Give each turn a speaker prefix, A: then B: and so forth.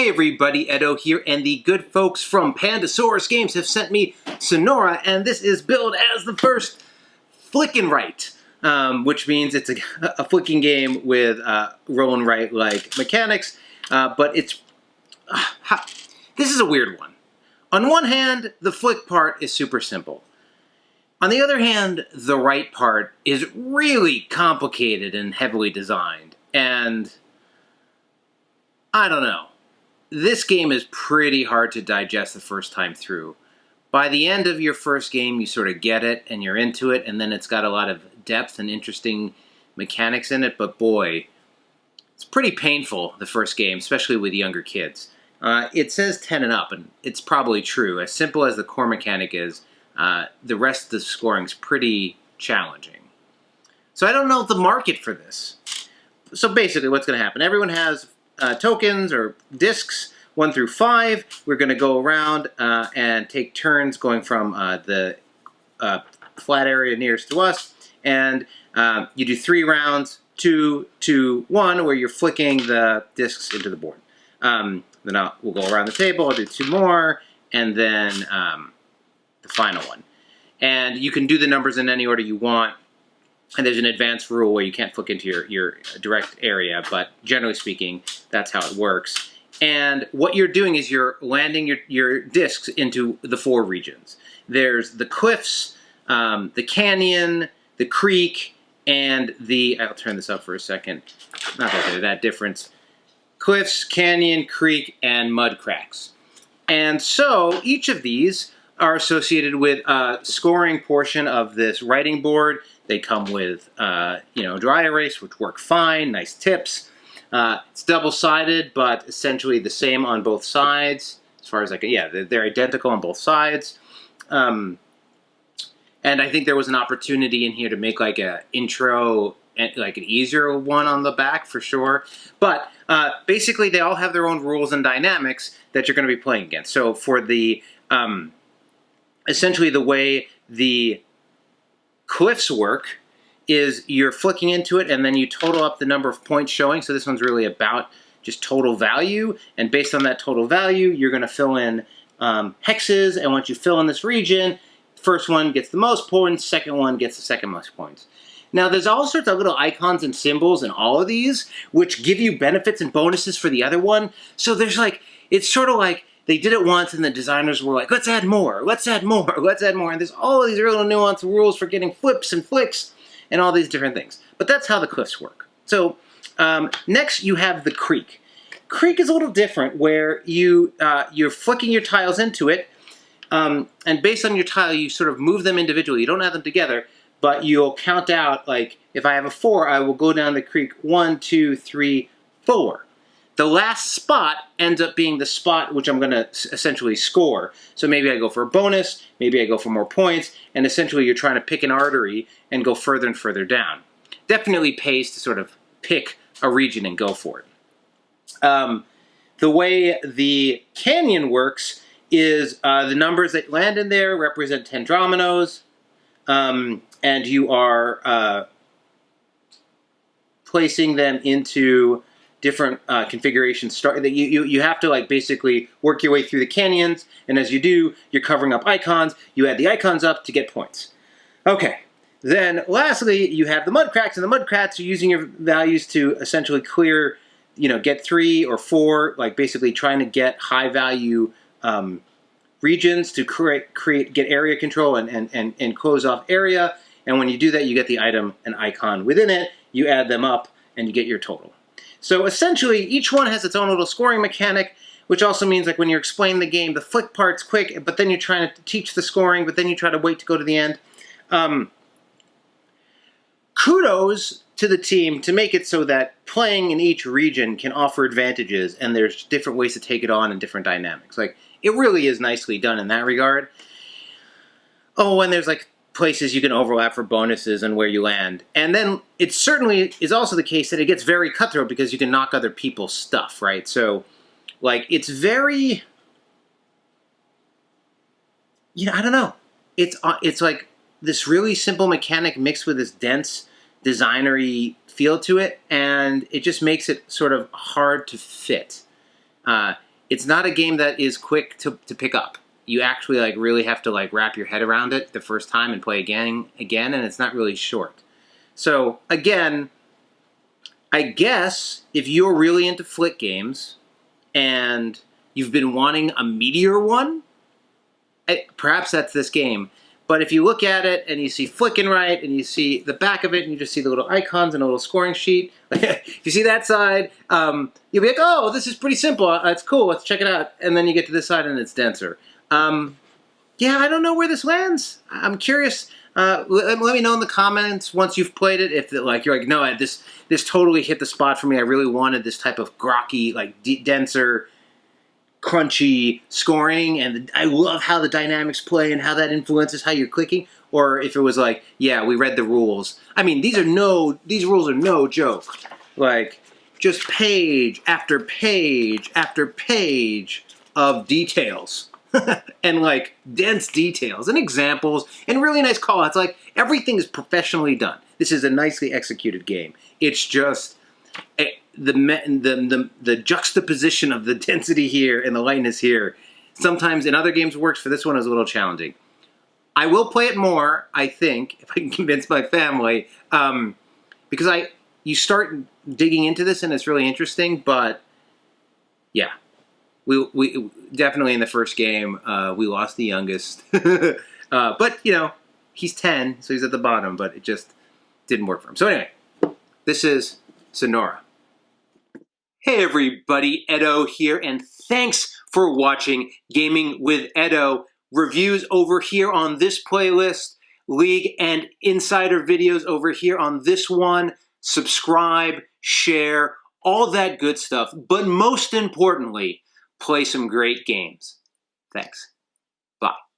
A: everybody, Edo here, and the good folks from Pandasaurus Games have sent me Sonora, and this is billed as the first flickin' right, which means it's a flicking game with roll and write like mechanics, but it's this is a weird one. On one hand, the flick part is super simple. On the other hand, the right part is really complicated and heavily designed, and I don't know. This game is pretty hard to digest the first time through. By the end of your first game, you sort of get it and you're into it, and then it's got a lot of depth and interesting mechanics in it, but boy, it's pretty painful, the first game, especially with younger kids. It says 10 and up, and it's probably true. As simple as the core mechanic is, the rest of the scoring's pretty challenging. So I don't know the market for this. So basically what's going to happen, everyone has tokens or discs 1 through 5. We're going to go around and take turns going from the flat area nearest to us, and you do 3 rounds, 2, 2, 1, where you're flicking the discs into the board. Then we'll go around the table, I'll do 2 more, and then the final one. And you can do the numbers in any order you want. And there's an advanced rule where you can't flick into your direct area, but generally speaking, that's how it works. And what you're doing is you're landing your discs into the 4 regions. There's the cliffs, the canyon, the creek, and I'll turn this up for a second. Not that they're that different. Cliffs, canyon, creek, and mud cracks. And so each of these are associated with a scoring portion of this writing board. They come with, dry erase, which work fine, nice tips. It's double-sided, but essentially the same on both sides. As far as they're identical on both sides. And I think there was an opportunity in here to make like an intro, like an easier one on the back for sure. But basically they all have their own rules and dynamics that you're going to be playing against. So for the, essentially the way the cliffs work is you're flicking into it and then you total up the number of points showing. So this one's really about just total value, and based on that total value you're going to fill in hexes, and once you fill in this region, first one gets the most points, second one gets the second most points. Now there's all sorts of little icons and symbols in all of these which give you benefits and bonuses for the other one. So there's like, it's sort of like they did it once and the designers were like, let's add more, let's add more, let's add more. And there's all of these real nuanced rules for getting flips and flicks and all these different things. But that's how the cliffs work. So next you have the creek. Creek is a little different where you're flicking your tiles into it, and based on your tile you sort of move them individually. You don't add them together, but you'll count out, like if I have a 4, I will go down the creek 1, 2, 3, 4. The last spot ends up being the spot which I'm going to essentially score. So maybe I go for a bonus, maybe I go for more points, and essentially you're trying to pick an artery and go further and further down. Definitely pays to sort of pick a region and go for it. The way the canyon works is the numbers that land in there represent 10 dominoes, and you are placing them into different configurations. You have to like basically work your way through the canyons, and as you do, you're covering up icons. You add the icons up to get points. Okay, then lastly, you have the mud cracks, and the mud cracks are using your values to essentially clear, get 3 or 4, like basically trying to get high value regions to get area control and close off area. And when you do that, you get the item and icon within it. You add them up, and you get your total. So essentially, each one has its own little scoring mechanic, which also means like when you're explaining the game, the flick part's quick, but then you're trying to teach the scoring, but then you try to wait to go to the end. Kudos to the team to make it so that playing in each region can offer advantages, and there's different ways to take it on and different dynamics. Like, it really is nicely done in that regard. Oh, and there's like places you can overlap for bonuses and where you land. And then it certainly is also the case that it gets very cutthroat because you can knock other people's stuff, right? So, like, it's very, I don't know. It's like this really simple mechanic mixed with this dense designery feel to it, and it just makes it sort of hard to fit. it's not a game that is quick to pick up. You actually like really have to like wrap your head around it the first time and play again, and it's not really short. So again, I guess if you're really into flick games and you've been wanting a meatier one, perhaps that's this game. But if you look at it and you see flicking right and you see the back of it and you just see the little icons and a little scoring sheet, if you see that side, you'll be like, oh, this is pretty simple. It's cool. Let's check it out. And then you get to this side and it's denser. Yeah, I don't know where this lands. I'm curious. Let me know in the comments once you've played it if like you're like, no, this totally hit the spot for me. I really wanted this type of grokky, like denser, crunchy scoring, and I love how the dynamics play and how that influences how you're clicking. Or if it was like, yeah, we read the rules. I mean, these rules are no joke. Like, just page after page after page of details. And like dense details and examples and really nice call-outs. Like, everything is professionally done. This is a nicely executed game. It's just the juxtaposition of the density here and the lightness here. Sometimes in other games works. For this one, is a little challenging. I will play it more, I think, if I can convince my family, because you start digging into this and it's really interesting. But yeah. We definitely in the first game, we lost the youngest. But, you know, he's 10, so he's at the bottom, but it just didn't work for him. So anyway, this is Sonora. Hey everybody, Edo here, and thanks for watching Gaming with Edo. Reviews over here on this playlist, League and Insider videos over here on this one. Subscribe, share, all that good stuff. But most importantly, play some great games. Thanks. Bye.